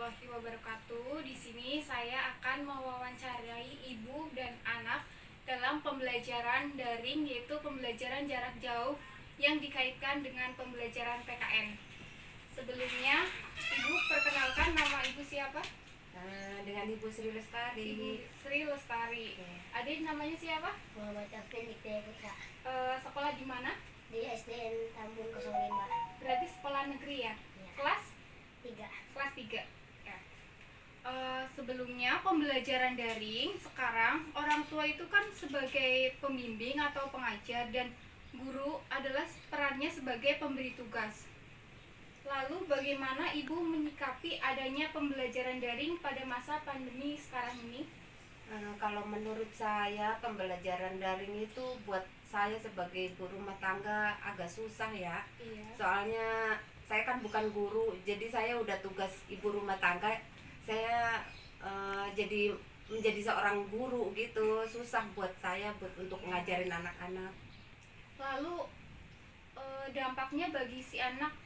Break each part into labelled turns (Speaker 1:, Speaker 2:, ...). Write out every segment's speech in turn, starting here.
Speaker 1: warahmatullahi wabarakatuh. Di sini saya akan mewawancarai ibu dan anak dalam pembelajaran daring, yaitu pembelajaran jarak jauh yang dikaitkan dengan pembelajaran PKN. Sebelumnya, Ibu perkenalkan nama Ibu siapa?
Speaker 2: Dengan Ibu Sri Lestari.
Speaker 1: Ibu Sri Lestari. Adik namanya siapa?
Speaker 3: Muhammad Taufin Dikdaya Putra.
Speaker 1: Sekolah di mana?
Speaker 3: Di SDN Tambun 05.
Speaker 1: Berarti sekolah negeri ya?
Speaker 3: Ya.
Speaker 1: Kelas
Speaker 3: 3.
Speaker 1: kelas 3 ya. Sebelumnya pembelajaran daring, sekarang orang tua itu kan sebagai pembimbing atau pengajar dan guru adalah perannya sebagai pemberi tugas. Lalu bagaimana Ibu menyikapi adanya pembelajaran daring pada masa pandemi sekarang ini?
Speaker 2: Kalau menurut saya pembelajaran daring itu buat saya sebagai ibu rumah tangga agak susah ya.
Speaker 1: Iya.
Speaker 2: Soalnya saya kan bukan guru, jadi saya udah tugas ibu rumah tangga. Saya jadi menjadi seorang guru gitu, susah buat saya untuk ngajarin anak-anak.
Speaker 1: Lalu dampaknya bagi si anak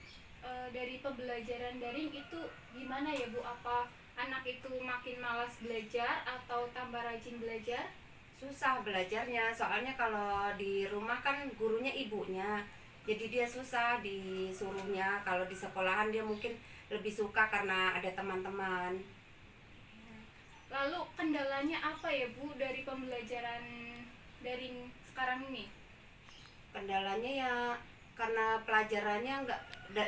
Speaker 1: dari pembelajaran daring itu gimana ya Bu? Apa anak itu makin malas belajar atau tambah rajin belajar?
Speaker 2: Susah belajarnya, soalnya kalau di rumah kan gurunya ibunya, jadi dia susah disuruhnya. Kalau di sekolahan dia mungkin lebih suka karena ada teman-teman.
Speaker 1: Lalu kendalanya apa ya Bu dari pembelajaran daring sekarang ini?
Speaker 2: Kendalanya ya karena pelajarannya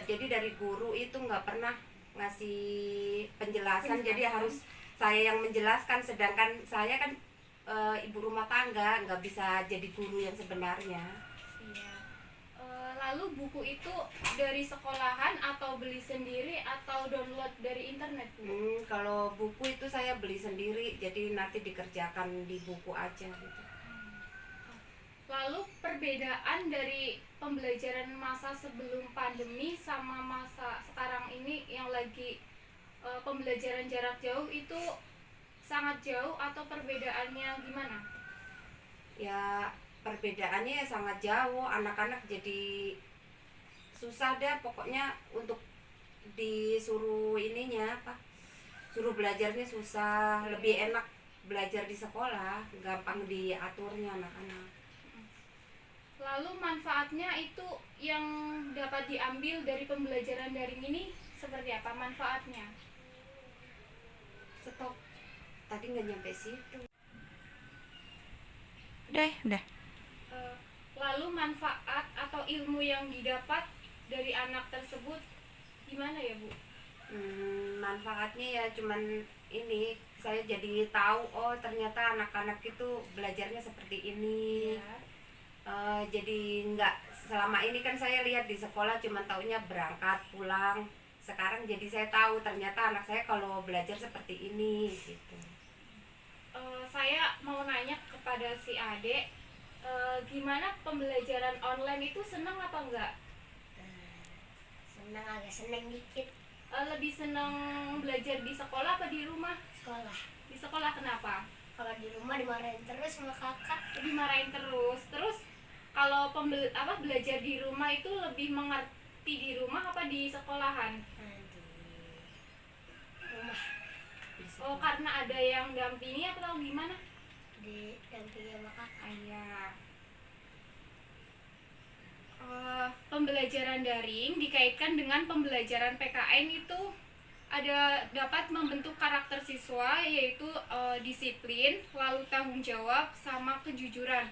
Speaker 2: jadi dari guru itu nggak pernah ngasih penjelasan, jadi harus saya yang menjelaskan, sedangkan saya kan ibu rumah tangga, nggak bisa jadi guru yang sebenarnya.
Speaker 1: Iya. Lalu buku itu dari sekolahan atau beli sendiri atau download dari internet Bu?
Speaker 2: Kalau buku itu saya beli sendiri, jadi nanti dikerjakan di buku aja gitu.
Speaker 1: Lalu perbedaan dari pembelajaran masa sebelum pandemi sama masa sekarang ini yang lagi pembelajaran jarak jauh itu sangat jauh atau perbedaannya gimana?
Speaker 2: Ya perbedaannya ya sangat jauh, anak-anak jadi susah deh pokoknya untuk disuruh suruh belajarnya susah. Lebih enak belajar di sekolah, gampang diaturnya anak-anak.
Speaker 1: Lalu manfaatnya itu yang dapat diambil dari pembelajaran daring ini seperti apa manfaatnya?
Speaker 2: Stop, tadi nggak nyampe situ.
Speaker 4: Udah.
Speaker 1: Lalu manfaat atau ilmu yang didapat dari anak tersebut gimana ya Bu?
Speaker 2: Manfaatnya ya cuman ini, saya jadi tahu oh ternyata anak-anak itu belajarnya seperti ini.
Speaker 1: Ya.
Speaker 2: Jadi nggak selama ini kan saya lihat di sekolah cuma taunya berangkat pulang. Sekarang jadi saya tahu ternyata anak saya kalau belajar seperti ini gitu.
Speaker 1: Saya mau nanya kepada si Ade, gimana pembelajaran online itu senang apa enggak?
Speaker 3: Senang, agak senang dikit.
Speaker 1: Lebih senang belajar di sekolah apa di rumah?
Speaker 3: Sekolah.
Speaker 1: Di sekolah kenapa?
Speaker 3: Kalau di rumah dimarahin terus sama kakak.
Speaker 1: Dimarahin terus. Terus kalau belajar di rumah itu lebih mengerti di rumah apa di sekolahan?
Speaker 3: Di rumah.
Speaker 1: Oh, karena ada yang dampingi atau gimana?
Speaker 3: Di dampingi sama kakak.
Speaker 1: Iya. Pembelajaran daring dikaitkan dengan pembelajaran PKN itu dapat membentuk karakter siswa, yaitu disiplin, lalu tanggung jawab, sama kejujuran.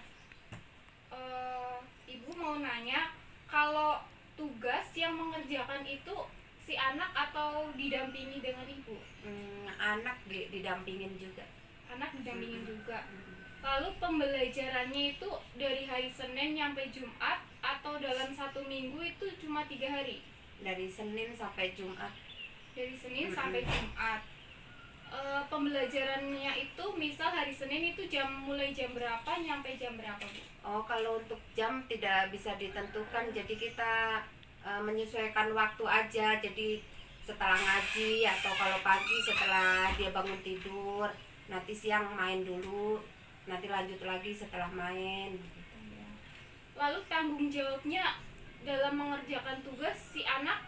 Speaker 1: Ibu mau nanya, kalau tugas yang mengerjakan itu si anak atau didampingi dengan ibu?
Speaker 2: Anak didampingin juga.
Speaker 1: Anak didampingin juga. Lalu pembelajarannya itu dari hari Senin sampai Jumat atau dalam 1 minggu itu cuma 3 hari?
Speaker 2: Dari Senin sampai Jumat.
Speaker 1: Dari Senin sampai Jumat. Pembelajarannya itu misal hari Senin itu mulai jam berapa nyampe jam berapa Bu?
Speaker 2: Oh, kalau untuk jam tidak bisa ditentukan, jadi kita menyesuaikan waktu aja. Jadi setelah ngaji atau kalau pagi setelah dia bangun tidur, nanti siang main dulu, nanti lanjut lagi setelah main.
Speaker 1: Lalu tanggung jawabnya dalam mengerjakan tugas si anak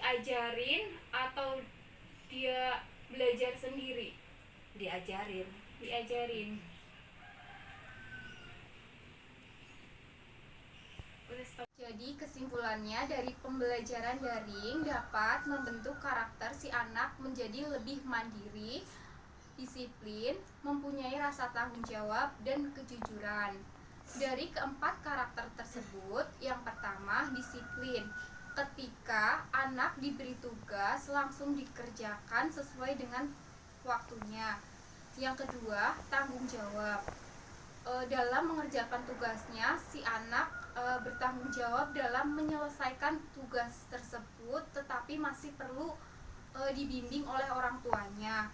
Speaker 1: diajarin atau dia belajar sendiri?
Speaker 2: Diajarin.
Speaker 1: Diajarin. Jadi kesimpulannya dari pembelajaran daring dapat membentuk karakter si anak menjadi lebih mandiri, disiplin, mempunyai rasa tanggung jawab dan kejujuran. Dari keempat karakter tersebut, yang pertama disiplin. Ketika anak diberi tugas langsung dikerjakan sesuai dengan waktunya. Yang kedua, tanggung jawab. Dalam mengerjakan tugasnya, si anak bertanggung jawab dalam menyelesaikan tugas tersebut, tetapi masih perlu dibimbing oleh orang tuanya.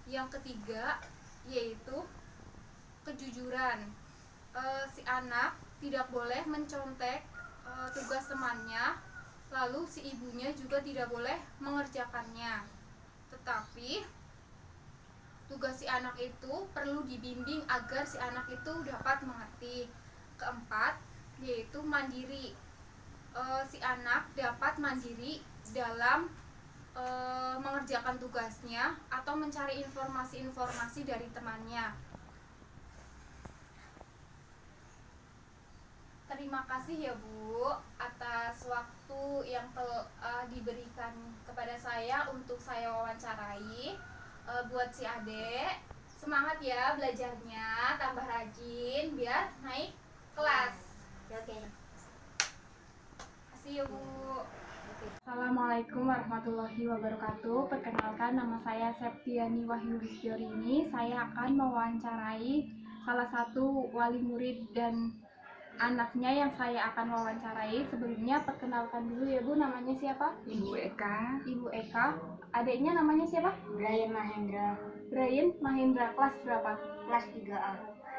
Speaker 1: Yang ketiga, yaitu kejujuran. Si anak tidak boleh mencontek tugas temannya, lalu si ibunya juga tidak boleh mengerjakannya. Tetapi tugas si anak itu perlu dibimbing agar si anak itu dapat mengerti. Keempat, yaitu mandiri. Si anak dapat mandiri dalam mengerjakan tugasnya atau mencari informasi-informasi dari temannya. Terima kasih ya Bu atas waktu yang diberikan kepada saya untuk saya wawancarai. Buat si Ade, semangat ya belajarnya, tambah rajin biar naik kelas.
Speaker 3: Oke.
Speaker 1: Kasih ya Bu. Assalamualaikum warahmatullahi wabarakatuh. Perkenalkan, nama saya Septiani Wahyu Rizkiorini. Saya akan mewawancarai salah satu wali murid dan anaknya yang saya akan wawancarai. Sebelumnya perkenalkan dulu ya Bu, namanya siapa?
Speaker 4: Ibu Eka.
Speaker 1: Ibu Eka. Adiknya namanya siapa?
Speaker 3: Brian Mahendra,
Speaker 1: Brian Mahendra. Kelas berapa?
Speaker 3: kelas 3A,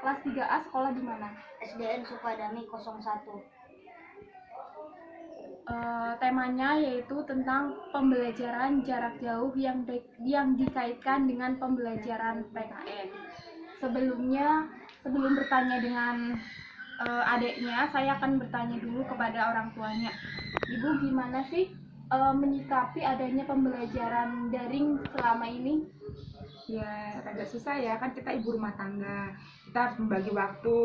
Speaker 1: Kelas 3A. Sekolah di mana?
Speaker 3: SDN Sukadami 01.
Speaker 1: Temanya yaitu tentang pembelajaran jarak jauh yang dikaitkan dengan pembelajaran PKN. Sebelum bertanya dengan adiknya, saya akan bertanya dulu kepada orang tuanya. Ibu, gimana sih menyikapi adanya pembelajaran daring selama ini?
Speaker 4: Ya, agak susah ya, kan kita ibu rumah tangga. Kita harus membagi waktu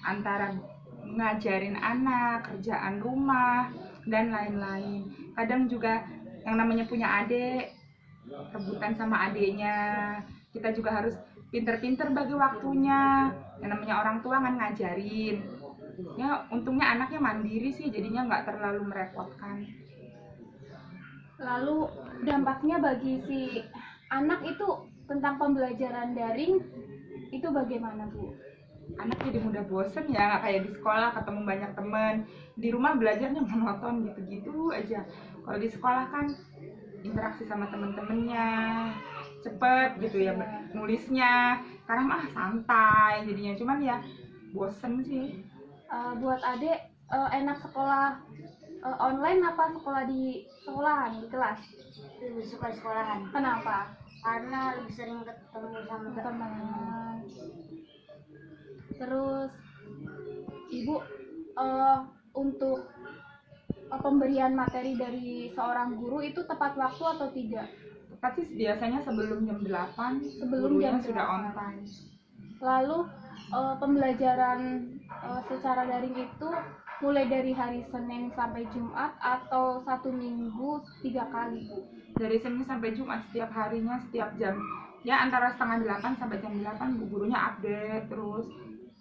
Speaker 4: antara ngajarin anak, kerjaan rumah, dan lain-lain. Kadang juga yang namanya punya adik, rebutan sama adiknya. Kita juga harus pinter-pinter bagi waktunya. Yang namanya orang tua kan ngajarin. Ya, untungnya anaknya mandiri sih, jadinya nggak terlalu merepotkan.
Speaker 1: Lalu dampaknya bagi si anak itu tentang pembelajaran daring itu bagaimana Bu?
Speaker 4: Anak jadi mudah bosen ya, nggak kayak di sekolah ketemu banyak temen. Di rumah belajarnya monoton gitu-gitu aja. Kalau di sekolah kan interaksi sama temen-temennya cepet gitu ya, nulisnya sekarang santai jadinya, cuman ya bosen sih.
Speaker 1: Buat adik enak sekolah online apa sekolah di sekolahan, di kelas?
Speaker 3: Lebih suka sekolahan
Speaker 1: Kenapa?
Speaker 3: karena lebih sering ketemu sama teman.
Speaker 1: Teman. Terus Ibu untuk pemberian materi dari seorang guru itu tepat waktu atau tidak?
Speaker 4: Tepat sih, biasanya sebelum jam 8
Speaker 1: Sebelum
Speaker 4: gurunya
Speaker 1: jam
Speaker 4: sudah
Speaker 1: 8.
Speaker 4: on time.
Speaker 1: Lalu pembelajaran secara daring itu mulai dari hari Senin sampai Jumat atau satu minggu 3 kali Bu?
Speaker 4: Dari Senin sampai Jumat, setiap harinya, setiap jam ya antara setengah 8 sampai jam 8 bu gurunya update terus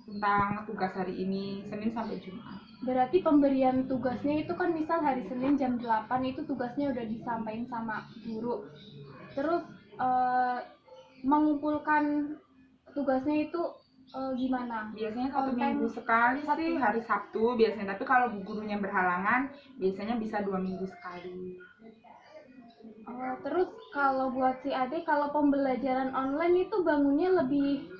Speaker 4: tentang tugas hari ini, Senin sampai Jumat.
Speaker 1: Berarti pemberian tugasnya itu kan misal hari Senin jam 8 itu tugasnya udah disampaikan sama guru. Terus mengumpulkan tugasnya itu gimana?
Speaker 4: Biasanya satu
Speaker 1: On time
Speaker 4: minggu sekali
Speaker 1: satu-
Speaker 4: sih, hari Sabtu biasanya. Tapi kalau bu gurunya berhalangan, biasanya bisa 2 minggu sekali.
Speaker 1: Terus kalau buat si adik, kalau pembelajaran online itu bangunnya lebih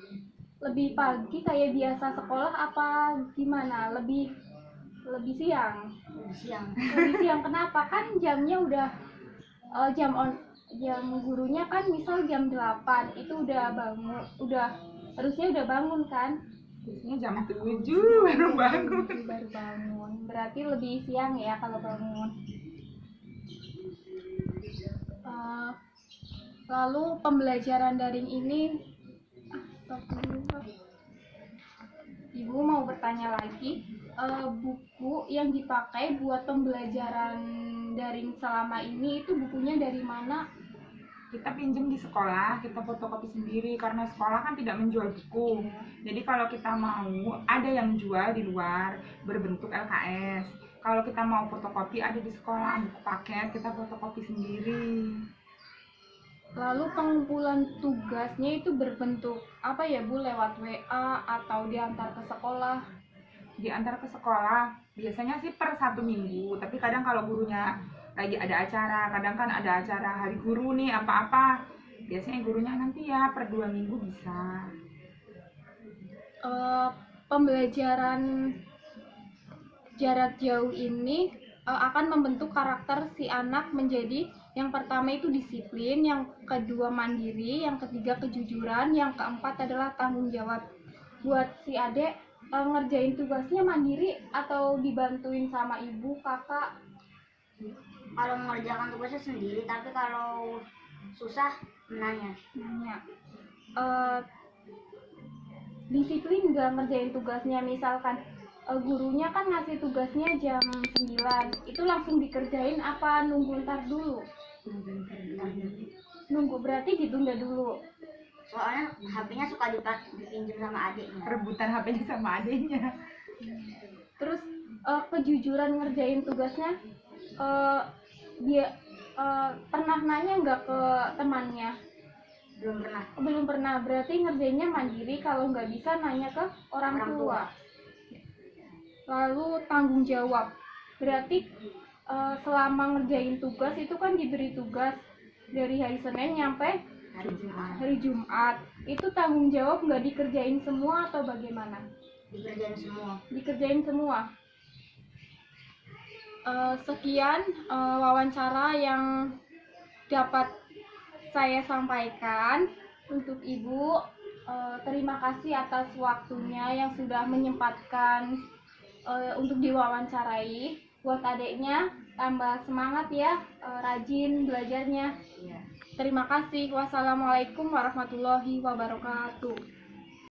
Speaker 1: pagi kayak biasa sekolah apa gimana? Lebih siang?
Speaker 3: Siang.
Speaker 1: Lebih siang kenapa? Kan jamnya udah jam gurunya kan misal jam 8 itu harusnya udah bangun kan?
Speaker 4: Biasanya jam 7 baru bangun.
Speaker 1: Baru bangun. Berarti lebih siang ya kalau bangun. Lalu pembelajaran daring ini, Ibu mau bertanya lagi, buku yang dipakai buat pembelajaran daring selama ini itu bukunya dari mana?
Speaker 4: Kita pinjam di sekolah, kita fotokopi sendiri karena sekolah kan tidak menjual buku. Jadi kalau kita mau, ada yang jual di luar berbentuk LKS. Kalau kita mau fotokopi ada di sekolah, buku paket kita fotokopi sendiri.
Speaker 1: Lalu pengumpulan tugasnya itu berbentuk apa ya Bu? Lewat WA atau diantar ke sekolah?
Speaker 4: Diantar ke sekolah biasanya sih per 1 minggu, tapi kadang kalau gurunya lagi ada acara, kadang kan ada acara hari guru nih apa-apa, biasanya gurunya nanti ya per 2 minggu bisa.
Speaker 1: Pembelajaran jarak jauh ini akan membentuk karakter si anak menjadi, yang pertama itu disiplin, yang kedua mandiri, yang ketiga kejujuran, yang keempat adalah tanggung jawab. Buat si adek, ngerjain tugasnya mandiri atau dibantuin sama ibu, kakak?
Speaker 3: Kalau mengerjakan tugasnya sendiri, tapi kalau susah menanya.
Speaker 1: Disiplin nggak ngerjain tugasnya, misalkan gurunya kan ngasih tugasnya jam 9, itu langsung dikerjain apa nunggu ntar dulu? Nunggu berarti ditunda dulu.
Speaker 3: Soalnya HP-nya suka dipinjam sama adiknya.
Speaker 4: Rebutan HP-nya sama adiknya.
Speaker 1: Terus kejujuran ngerjain tugasnya, dia pernah nanya nggak ke temannya? Belum pernah, berarti ngerjainnya mandiri, kalau nggak bisa nanya ke orang tua. Lalu tanggung jawab, berarti selama ngerjain tugas itu kan diberi tugas dari hari Senin nyampe hari Jumat, itu tanggung jawab nggak dikerjain semua atau bagaimana? Dikerjain semua. Sekian wawancara yang dapat saya sampaikan untuk Ibu. Terima kasih atas waktunya yang sudah menyempatkan untuk diwawancarai. Buat adiknya tambah semangat ya, rajin belajarnya. Terima kasih. Wassalamualaikum warahmatullahi wabarakatuh.